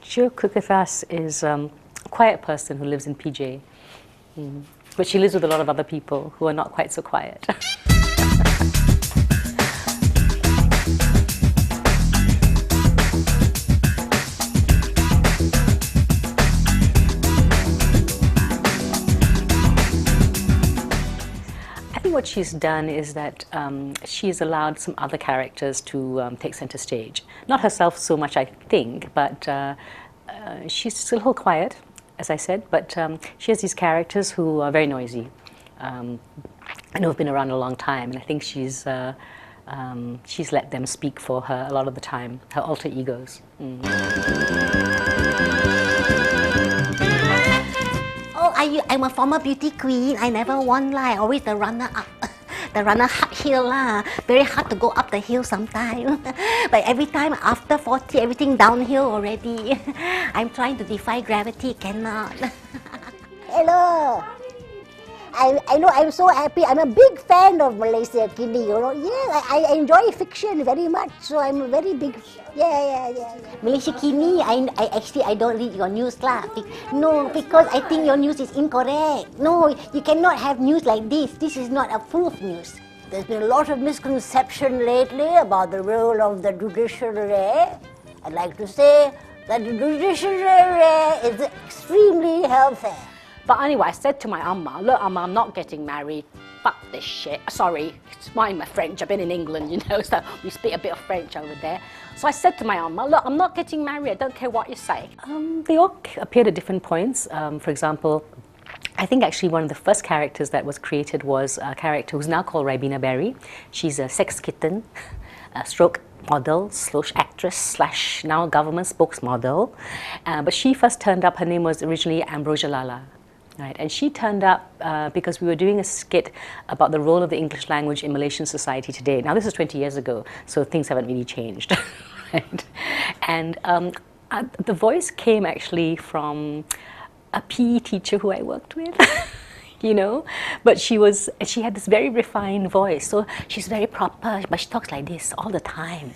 Jo Kukathas is a quiet person who lives in PJ. But she lives with a lot of other people who are not quite so quiet. I think what she's done is that she's allowed some other characters to take center stage. Not herself so much, I think, but she's still a little quiet, as I said, but she has these characters who are very noisy and who have been around a long time, and I think she's let them speak for her a lot of the time, her alter egos. I'm a former beauty queen. I never won lah. Always the runner-up. The runner-up hill lah. Very hard to go up the hill sometimes. But every time after 40, everything downhill already. I'm trying to defy gravity. Cannot. Hello. I know, I'm so happy. I'm a big fan of Malaysiakini, you know. Yeah, I enjoy fiction very much, so I'm a very big. Yeah. Malaysiakini, I don't read your news lah. No, because I think your news is incorrect. No, you cannot have news like this. This is not a proof news. There's been a lot of misconception lately about the role of the judiciary. I'd like to say that the judiciary is extremely healthy. But anyway, I said to my Amma, look Amma, I'm not getting married. Fuck this shit. Sorry, it's my French. I've been in England, you know, so we speak a bit of French over there. So I said to my Amma, look, I'm not getting married. I don't care what you say. They all appeared at different points. For example, I think actually one of the first characters that was created was a character who's now called Ribena Berry. She's a sex kitten, stroke model, / actress / now government spokesmodel. But she first turned up, her name was originally Ambrosia Lala. Right, and she turned up because we were doing a skit about the role of the English language in Malaysian society today. Now this is 20 years ago, so things haven't really changed. Right? And the voice came actually from a PE teacher who I worked with. You know, but she had this very refined voice, so she's very proper, but she talks like this all the time,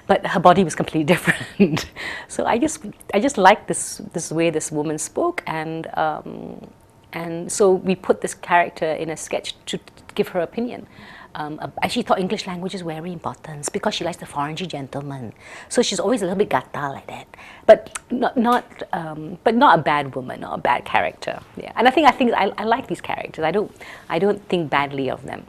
but her body was completely different. So I just liked this way this woman spoke, and so we put this character in a sketch to give her opinion. She thought English language is very important because she likes the foreign gentleman. So she's always a little bit gata like that, but not a bad woman, not a bad character. Yeah, and I like these characters. I don't think badly of them.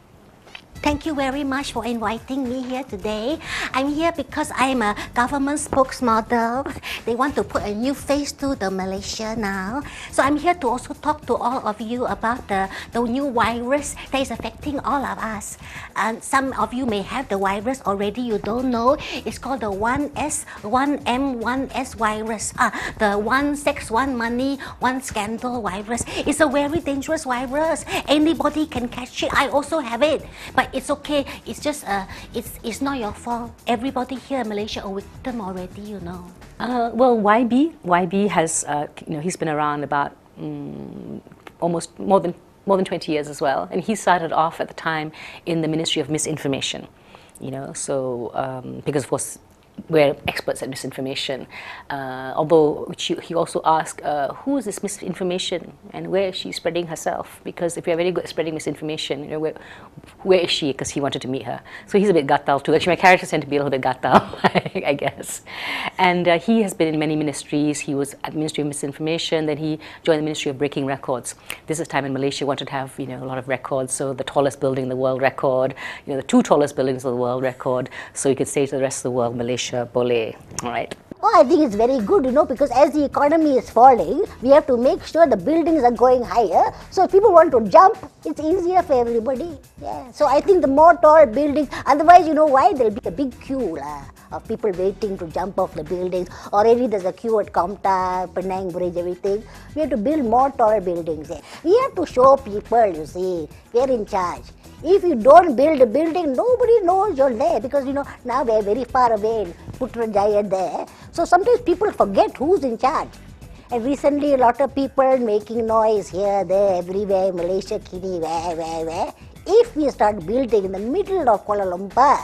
Thank you very much for inviting me here today. I'm here because I'm a government spokesmodel. They want to put a new face to the Malaysia now. So I'm here to also talk to all of you about the new virus that is affecting all of us. And some of you may have the virus already, you don't know. It's called the 1S1M1S virus. The one sex, one money, one scandal virus. It's a very dangerous virus. Anybody can catch it. I also have it. But it's okay. It's just it's not your fault. Everybody here in Malaysia are victim already, you know. Well, YB has he's been around about almost more than 20 years as well, and he started off at the time in the Ministry of Misinformation. You know, so because of course we're experts at misinformation. Although he also asked, who is this misinformation and where is she spreading herself? Because if you're very good at spreading misinformation, you know, where is she? Because he wanted to meet her. So he's a bit gatal too. Actually, my characters tend to be a little bit gatal, I guess. And he has been in many ministries. He was at the Ministry of Misinformation. Then he joined the Ministry of Breaking Records. This is a time in Malaysia wanted to have, you know, a lot of records. So the tallest building in the world record, you know, the 2 tallest buildings of the world record. So you could say to the rest of the world, Malaysia, Boleh, all right? Oh, I think it's very good, you know, because as the economy is falling, we have to make sure the buildings are going higher. So if people want to jump, it's easier for everybody. Yeah. So I think the more tall buildings, otherwise, you know why? There'll be a big queue of people waiting to jump off the buildings. Already there's a queue at Kaumta, Penang Bridge, everything. We have to build more tall buildings. Yeah. We have to show people, you see, we're in charge. If you don't build a building, nobody knows you're there because, you know, now we're very far away in Putrajaya there. So sometimes people forget who's in charge. And recently a lot of people making noise here, there, everywhere, Malaysiakini, where. If we start building in the middle of Kuala Lumpur,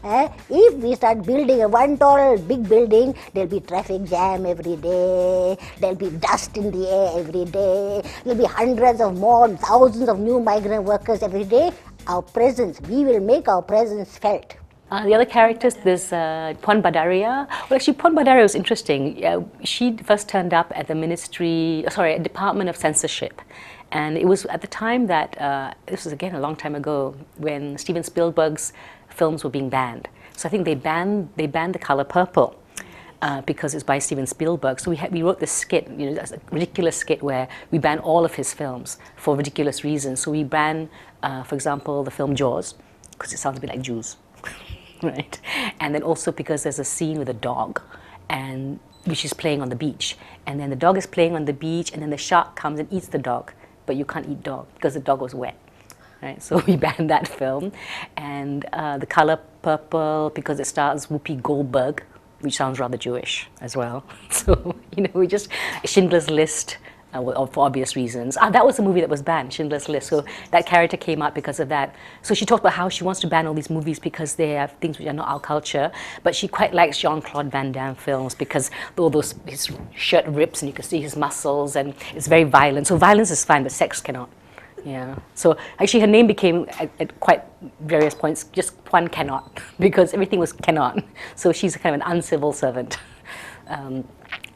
If we start building a one tall big building, there'll be traffic jam every day, there'll be dust in the air every day, there'll be hundreds of more, thousands of new migrant workers every day. Our presence, we will make our presence felt. The other characters, there's Puan Badariah. Well, actually, Puan Badariah was interesting. She first turned up at the Department of Censorship. And it was at the time that, this was again a long time ago, when Steven Spielberg's films were being banned. So I think they banned The Color Purple because it's by Steven Spielberg. So we wrote this skit, a ridiculous skit where we ban all of his films for ridiculous reasons. So we ban, for example, the film Jaws, because it sounds a bit like Jews. Right, and then also because there's a scene with a dog, and which is playing on the beach, and then the dog is playing on the beach, and then the shark comes and eats the dog, but you can't eat dog because the dog was wet. Right, so we banned that film, and The Color Purple because it stars Whoopi Goldberg, which sounds rather Jewish as well. So we just Schindler's List. For obvious reasons. That was the movie that was banned, Schindler's List. So that character came out because of that. So she talked about how she wants to ban all these movies because they have things which are not our culture, but she quite likes Jean-Claude Van Damme films because his shirt rips and you can see his muscles and it's very violent. So violence is fine, but sex cannot. Yeah. So actually her name became at quite various points just Puan cannot because everything was cannot. So she's kind of an uncivil servant.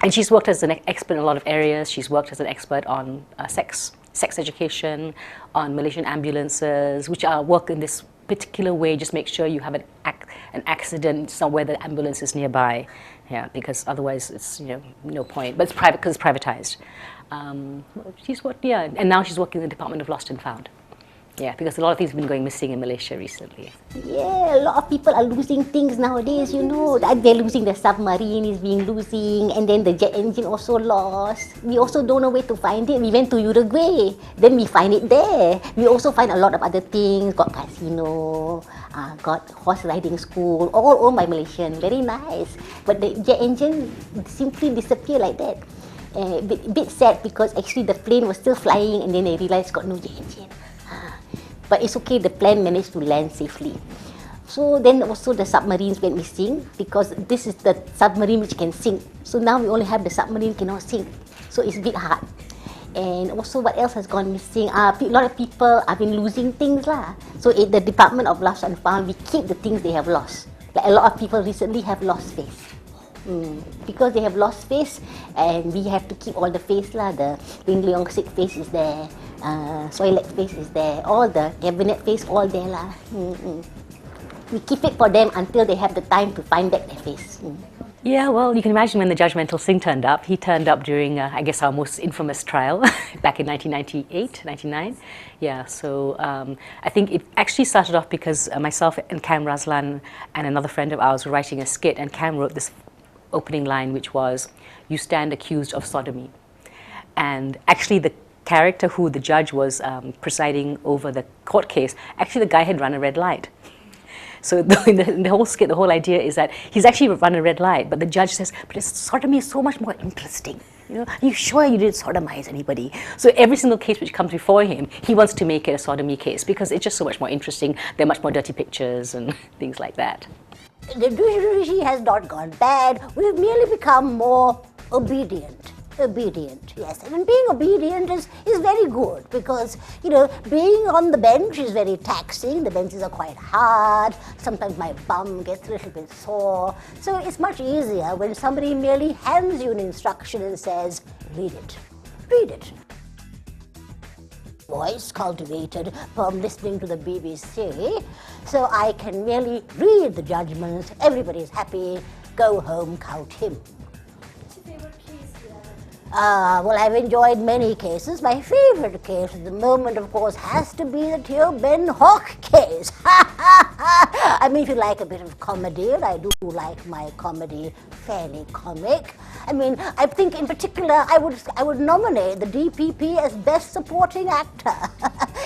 And she's worked as an expert in a lot of areas. She's worked as an expert on sex education, on Malaysian ambulances, which work in this particular way. Just make sure you have an accident somewhere the ambulance is nearby. Yeah, because otherwise it's no point. But it's private because it's privatized. She's worked, and now she's working in the Department of Lost and Found. Yeah, because a lot of things have been going missing in Malaysia recently. Yeah, a lot of people are losing things nowadays, They're losing the submarine, is being losing, and then the jet engine also lost. We also don't know where to find it. We went to Uruguay, then we find it there. We also find a lot of other things, got casino, got horse riding school, all owned by Malaysian, very nice. But the jet engine simply disappeared like that. A bit sad because actually the plane was still flying and then they realized got no jet engine. But it's okay, the plane managed to land safely. So then also the submarines went missing because this is the submarine which can sink. So now we only have the submarine cannot sink. So it's a bit hard. And also what else has gone missing? A lot of people have been losing things lah. So in the Department of Lost and Found, we keep the things they have lost. Like a lot of people recently have lost face. Because they have lost face and we have to keep all the face lah. The Ling Leong Sik face is there. Soilek face is there, all the cabinet face, all there lah. We keep it for them until they have the time to find back their face. Yeah, well, you can imagine when the Judge Mental Singh turned up. He turned up during, I guess, our most infamous trial back in 1998, 99. Yeah, so I think it actually started off because myself and Cam Razlan and another friend of ours were writing a skit, and Cam wrote this opening line, which was, "You stand accused of sodomy." And actually the character who the judge was presiding over the court case, actually the guy had run a red light. So in the whole skit, the whole idea is that he's actually run a red light, but the judge says, but sodomy is so much more interesting. Are you sure you didn't sodomize anybody? So every single case which comes before him, he wants to make it a sodomy case because it's just so much more interesting. There are much more dirty pictures and things like that. The judiciary has not gone bad. We've merely become more obedient. Yes, and being obedient is very good because, being on the bench is very taxing. The benches are quite hard. Sometimes my bum gets a little bit sore. So it's much easier when somebody merely hands you an instruction and says, read it. Voice cultivated from listening to the BBC, so I can merely read the judgments. Everybody's happy. Go home, count him. Well, I've enjoyed many cases. My favorite case at the moment, of course, has to be the Teo Ben Hawk case. I mean, if you like a bit of comedy, and I do like my comedy fairly comic. I mean, I think in particular, I would nominate the DPP as Best Supporting Actor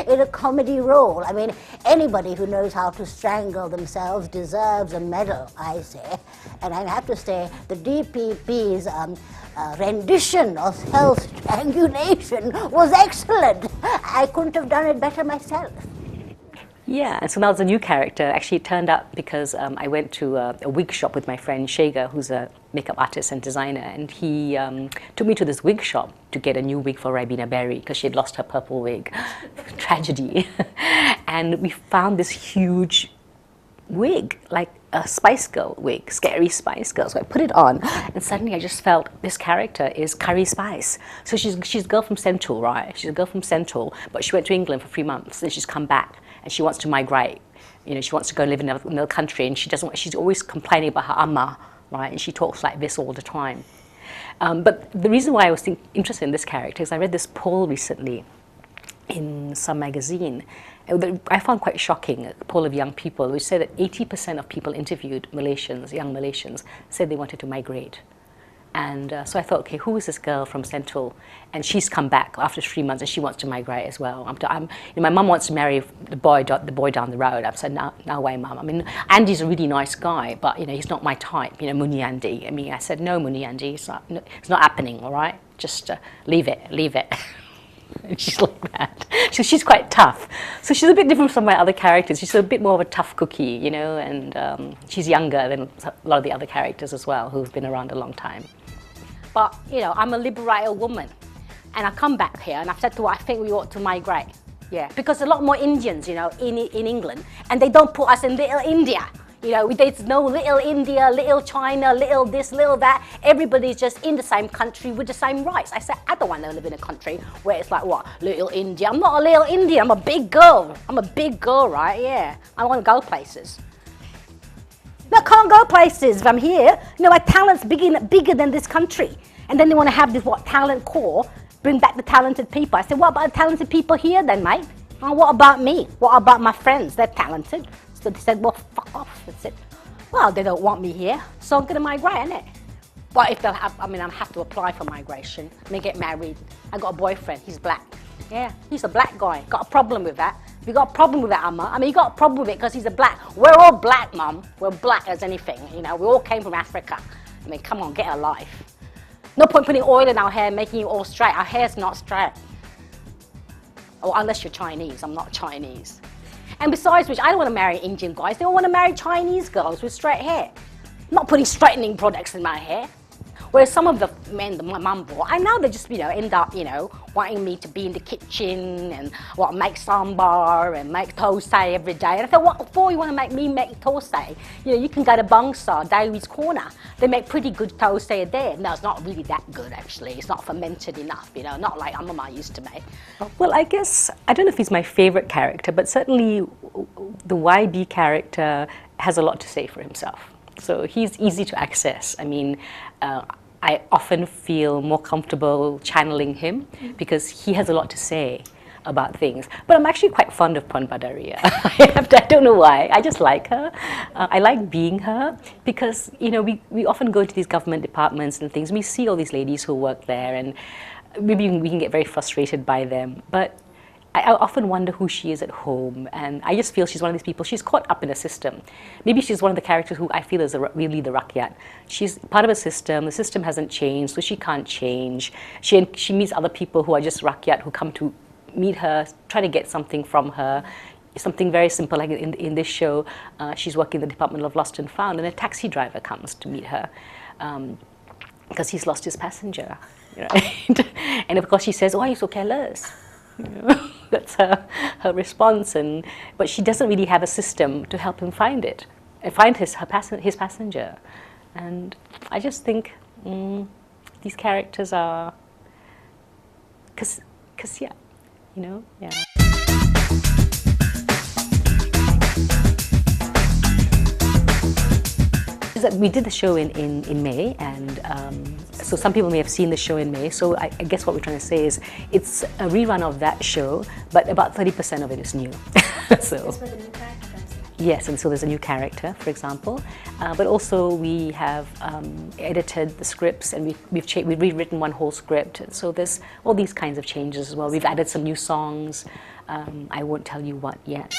in a comedy role. I mean, anybody who knows how to strangle themselves deserves a medal, I say. And I have to say, the DPP's rendition of self-strangulation was excellent. I couldn't have done it better myself. Yeah, and so now it's a new character. Actually, it turned out because I went to a wig shop with my friend Shegar, who's a makeup artist and designer, and he took me to this wig shop to get a new wig for Ribena Berry because she had lost her purple wig. Tragedy. And we found this huge wig, like a Spice Girl wig, scary Spice Girl. So I put it on, and suddenly I just felt this character is Curry Spice. So she's a girl from Central, right? She's a girl from Central, but she went to England for 3 months, and she's come back, and she wants to migrate. You know, she wants to go live in another country, and she doesn't want, she's always complaining about her amma, right? And she talks like this all the time. But the reason why I was interested in this character is I read this poll recently in some magazine I found quite shocking, a poll of young people, which said that 80% of people interviewed, Malaysians, young Malaysians, said they wanted to migrate. And so I thought, okay, who is this girl from Central? And she's come back after 3 months, and she wants to migrate as well. My mum wants to marry the boy down the road. I said, now why, mum? I mean, Andy's a really nice guy, but he's not my type. Muni Andy. I mean, I said, no, Muni Andy, it's not happening. All right, just leave it. And she's like that. So she's quite tough. So she's a bit different from my other characters. She's a bit more of a tough cookie, and she's younger than a lot of the other characters as well, who've been around a long time. But, I'm a liberated woman. And I come back here and I've said to her, I think we ought to migrate. Yeah, because a lot more Indians, in England, and they don't put us in Little India. There's no Little India, Little China, Little this, Little that. Everybody's just in the same country with the same rights. I said, I don't want to live in a country where it's like, what, Little India? I'm not a Little India, I'm a big girl. I'm a big girl, right? Yeah, I want to go places. No, I can't go places if I'm here. My talent's bigger than this country. And then they want to have this, talent core, bring back the talented people. I said, what about the talented people here then, mate? What about me? What about my friends? They're talented. So they said, well, fuck off. I said, well, they don't want me here, so I'm going to migrate, innit? But if they'll have, I have to apply for migration. Get married. I got a boyfriend, he's black. Yeah, he's a black guy. Got a problem with that. If you got a problem with that, Amma, you got a problem with it because he's a black. We're all black, Mum. We're black as anything, We all came from Africa. Come on, get a life. No point putting oil in our hair, making it all straight. Our hair's not straight. Oh, unless you're Chinese. I'm not Chinese. And besides which, I don't want to marry Indian guys. They all want to marry Chinese girls with straight hair. I'm not putting straightening products in my hair. Whereas some of the men that my mum brought, I know they just, end up, wanting me to be in the kitchen and make sambar and make thosai every day. And I thought, what for you want to make me make thosai? You can go to Bangsa, Dairy's Corner. They make pretty good thosai there. No, it's not really that good, actually. It's not fermented enough, not like Mama used to make. Well, I guess, I don't know if he's my favorite character, but certainly the YB character has a lot to say for himself. So he's easy to access. I often feel more comfortable channeling him because he has a lot to say about things. But I'm actually quite fond of Puan Badariah. I don't know why. I just like her. I like being her because, we often go to these government departments and things. We see all these ladies who work there and maybe we can get very frustrated by them. But I often wonder who she is at home, and I just feel she's one of these people, she's caught up in a system. Maybe she's one of the characters who I feel is really the rakyat. She's part of a system, the system hasn't changed, so she can't change. She meets other people who are just rakyat, who come to meet her, try to get something from her. Something very simple, like in this show, she's working in the Department of Lost and Found, and a taxi driver comes to meet her because he's lost his passenger. Right? And of course she says, "Oh, you're so careless." That's her response, but she doesn't really have a system to help him find it and find his passenger. And I just think these characters are, cause yeah, yeah. We did the show in May, and so some people may have seen the show in May. So I guess what we're trying to say is it's a rerun of that show, but about 30% of it is new. So yes, and so there's a new character, for example, but also we have edited the scripts, and we've rewritten one whole script. So there's all these kinds of changes as well. We've added some new songs. I won't tell you what yet.